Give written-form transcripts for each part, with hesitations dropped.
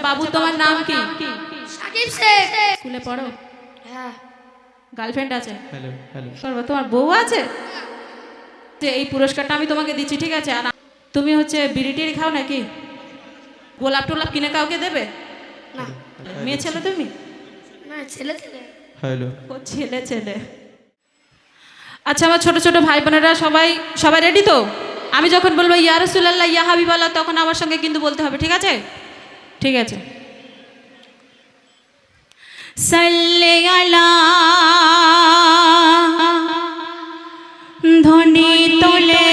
বাবু তোমার নাম কি? সাকিব শেখ। স্কুলে পড়ো? হ্যাঁ। গার্লফ্রেন্ড আছে? হ্যালো হ্যালো করবো, তোমার বউ আছে? যে এই পুরস্কারটা আমি তোমাকে দিচ্ছি, ঠিক আছে? আর তুমি হচ্ছে বিড়ি টিড়ি খাও নাকি? গোলাপ টোলাপ কিনে কাউকে দেবে না। মেয়ে ছেলে তুমি? না, ছেলে ছেলে। হ্যালো ও ছেলে ছেলে। আচ্ছা আমার ছোট ছোট ভাই বোনেরা সবাই সবাই রেডি তো? আমি যখন বলবো ইয়া রাসূলুল্লাহ ইয়া হাবিবাল্লাহ তখন আমার সঙ্গে কিন্তু বলতে হবে, ঠিক আছে? ঠিক আছে। সাল্লি আলা ধ্বনি তোলে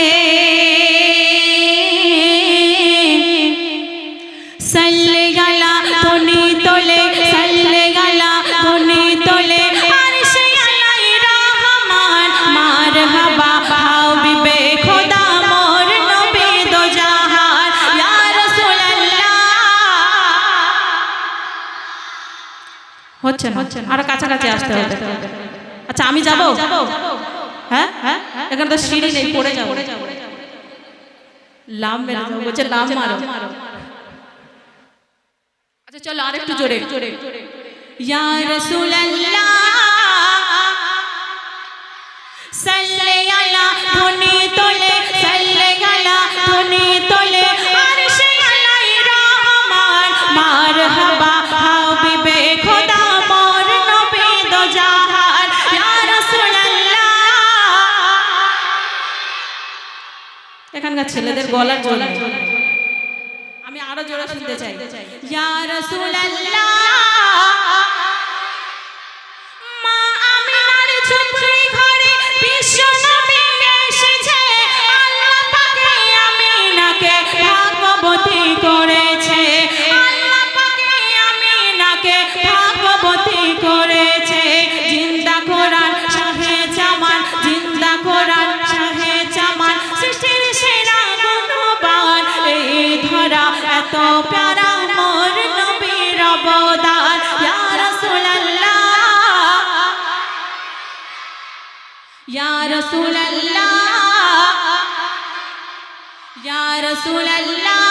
সাল্লি আলা ধ্বনি তোলে সাল্লি আলা ধ্বনি তোলে আরশে আলাই রহমান মারহাবা হাবিবে খোদা মোর নবী দো জাহান ইয়া রাসূলুল্লাহ। হচ্ছে না, আর কাছাকাছি আসতে হবে। আচ্ছা আমি যাব? হ্যাঁ হ্যাঁ, এখানে তো সিঁড়ি নেই, পড়ে যাবো। লাম মেরে যাবো, বলছে লাম মারো। আচ্ছা চলো আরেকটু জোরে। ইয়া রাসূলুল্লাহ সাল্লি আলা ধ্বনি তোলে সাল্লি আলা ধ্বনি তোলে আরশে আলাই রহমান মারহাবা হাবিবে খোদা মোর নবী দো জাহান ইয়া রাসূলুল্লাহ। এখানকার ছেলেদের গলার জোর আমি আরো জোরে শুনতে চাই। ইয়া রাসূলুল্লাহ মা আমিনার ঝুপড়ি ঘরে বিশ্ব নবী এসেছে আল্লাহ পাকে আমিনাকে ভাগবতী করেছে আল্লাহ পাকে আমিনাকে ভাগবতী করেছে জিন্দা কোরআন শাহে জামান জিন্দা কোরআন শাহে জামান সৃষ্টির সেরা গুণবান এই ধরা এত প্যারা মোর নবীর অবদান ইয়া রাসূলুল্লাহ ইয়া রাসূলুল্লাহ ইয়া রাসূলুল্লাহ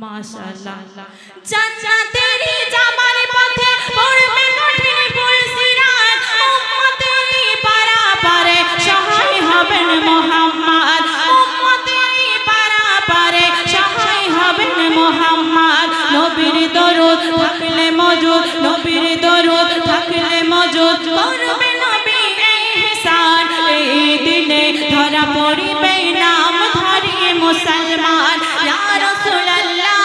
মাশাআল্লাহ। জান্নাতেরই যাবার পথে পড়বে কঠিন পুলসিরাত উম্মতেরই পারাপারে সহায় হবেন মুহাম্মদ উম্মতেরই পারাপারে সহায় হবেন মুহাম্মদ নবীর দরুদ থাকলে মজুদ নবীর দরুদ থাকলে মজুদ করবে নবী ইহসান এই দিনে ধরা পড়িবে নাম ধরি মুসলমান ইয়া রাসূলুল্লাহ।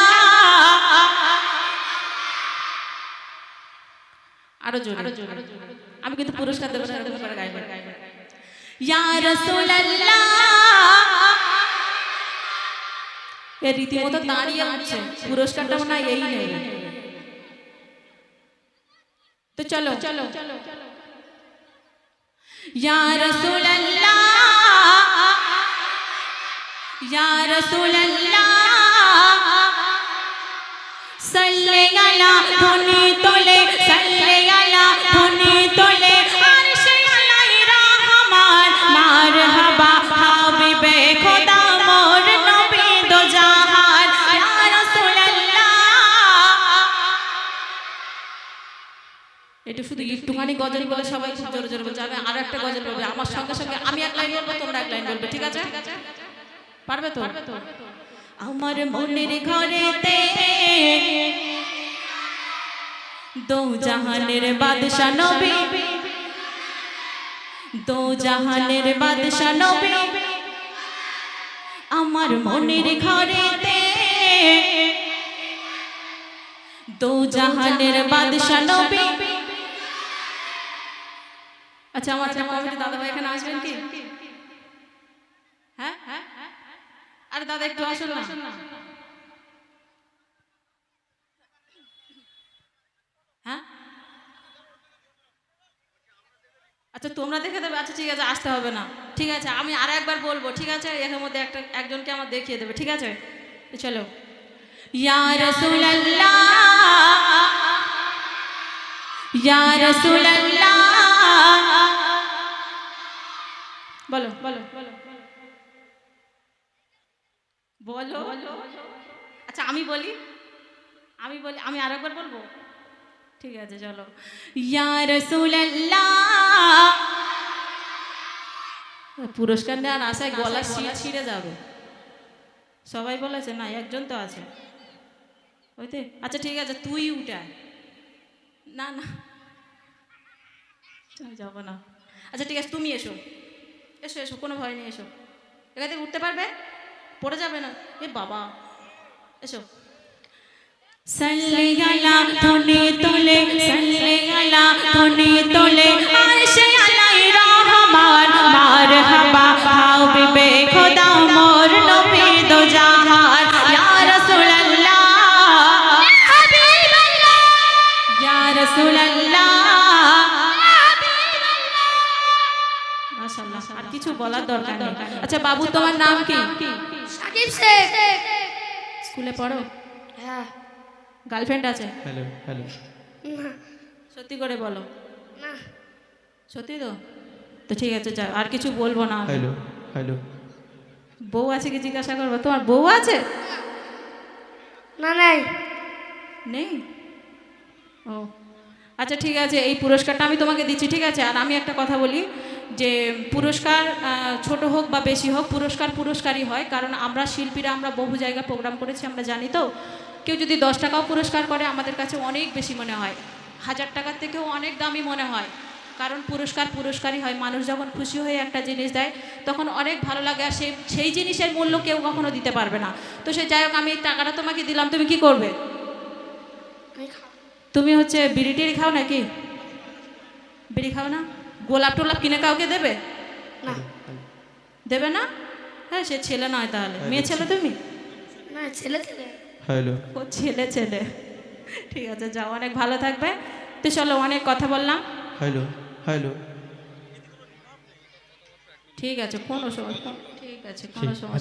আরো জোরে আমি কিন্তু পুরস্কার দেব না, এরকম করে গাইবে ইয়া রাসূলুল্লাহ। এ রীতিমতো দাঁড়িয়ে উঠছে, পুরস্কারটা মনে হয় এই নেই। তো চলো ইয়া রাসূলুল্লাহ ইয়া রাসূলুল্লাহ সাল্লি আলা ধ্বনি তোলে সাল্লি আলা ধ্বনি তোলে আরশে আলাই রহমান মারহাবা হাবিবে খোদা মোর নবী দো জাহান ইয়া রাসূলুল্লাহ। এটা শুধু একটুখানি গজল বলে সবাই খুব জোরে জোরে বলছে, আমি আর একটা গজল বলবে আমার সঙ্গে সঙ্গে আমি এক লাইন বলবো তোমরা এক লাইন বলবে, ঠিক আছে? পারবে তো? আমার মনের ঘরেতে দো জাহানের বাদশা নবী দো জাহানের বাদশা নবী আমার মনের ঘরেতে দো জাহানের বাদশা নবী। আচ্ছা আমার কমিটি দাদা ভাই এখানে আসবেন কি? হ্যাঁ আরে দাদা একটু আসুন না। হ্যাঁ আচ্ছা তোমরা দেখে দেবে, আচ্ছা ঠিক আছে আসতে হবে না, ঠিক আছে আমি আর একবার বলবো, ঠিক আছে? এর মধ্যে একজনকে আমার দেখিয়ে দেবে, ঠিক আছে? চলো ইয়া রাসূলুল্লাহ ইয়া রাসূলুল্লাহ বলো বলো বলো বলো আচ্ছা আমি বলি আমি আরেকবার বলবো, ঠিক আছে চলো। ইয়া রাসূলুল্লাহ, পুরস্কার নেওয়ার আশায় গলা ছিঁড়ে যাবে। সবাই বলেছে না, একজন তো আছে ওইতে। আচ্ছা ঠিক আছে, তুই উঠা। না না, আমি যাবো না। আচ্ছা ঠিক আছে, তুমি এসো এসো এসো, কোনো ভয় নেই, এসো। এখান থেকে উঠতে পারবে, পড়ে যাবে না। এ বাবা, এসো। সাল্লি আলা ধনে তোলে, সাল্লি আলা ধনে তোলে, আরশে আলাই রহমান, মারহাবা হাবিবে খোদা মোর নবী দো জাহান। ইয়া রাসূলুল্লাহ, হাবিবাল্লাহ, ইয়া রাসূলুল্লাহ, মাশাআল্লাহ। আর কিছু বলার দরকার নেই। আচ্ছা বাবু, তোমার নাম কি? সাকিব শেখ। স্কুলে পড়ো? হ্যাঁ। গার্লফ্রেন্ড আছে? হ্যালো হ্যালো না সত্যি করে বলো। না সত্যি তো? তো ঠিক আছে, যাও, আর কিছু বলবো না আমি। হ্যালো হ্যালো বউ আছে কি জিজ্ঞাসা করবো? তোমার বউ আছে? না নাই। নেই? ও আচ্ছা ঠিক আছে, এই পুরস্কারটা আমি তোমাকে দিচ্ছি, ঠিক আছে? আর আমি একটা কথা বলি যে পুরস্কার ছোট হোক বা বেশি হোক, পুরস্কারই হয়। কারণ আমরা শিল্পীরা, আমরা বহু জায়গায় প্রোগ্রাম করেছি, আমরা জানি। তো কেউ যদি 10 টাকাও পুরস্কার করে, আমাদের কাছে অনেক বেশি মনে হয়, 1000 টাকার থেকেও অনেক দামি মনে হয়। কারণ পুরস্কারই হয়। মানুষ যখন খুশি হয়ে একটা জিনিস দেয়, তখন অনেক ভালো লাগে। আর সেই জিনিসের মূল্য কেউ কখনো দিতে পারবে না। তো সে যাই হোক, আমি এই টাকাটা তোমাকে দিলাম, তুমি কি করবে? আমি খাবো। তুমি হচ্ছে বিড়ি টিড়ি খাও নাকি? বিড়ি খাও না? গোলাপ টোলাপ কিনে কাউকে দেবে? না দেবে না? হ্যাঁ, সে ছেলে নয় তাহলে, মেয়ে ছেলে তুমি? না ছেলে ছেলে। হ্যালো ও ছেলে। ঠিক আছে, যাও, অনেক ভালো থাকবে। তো চলো, অনেক কথা বললাম। হ্যালো হ্যালো ঠিক আছে, কোনো সমস্যা, ঠিক আছে, কোনো সমস্যা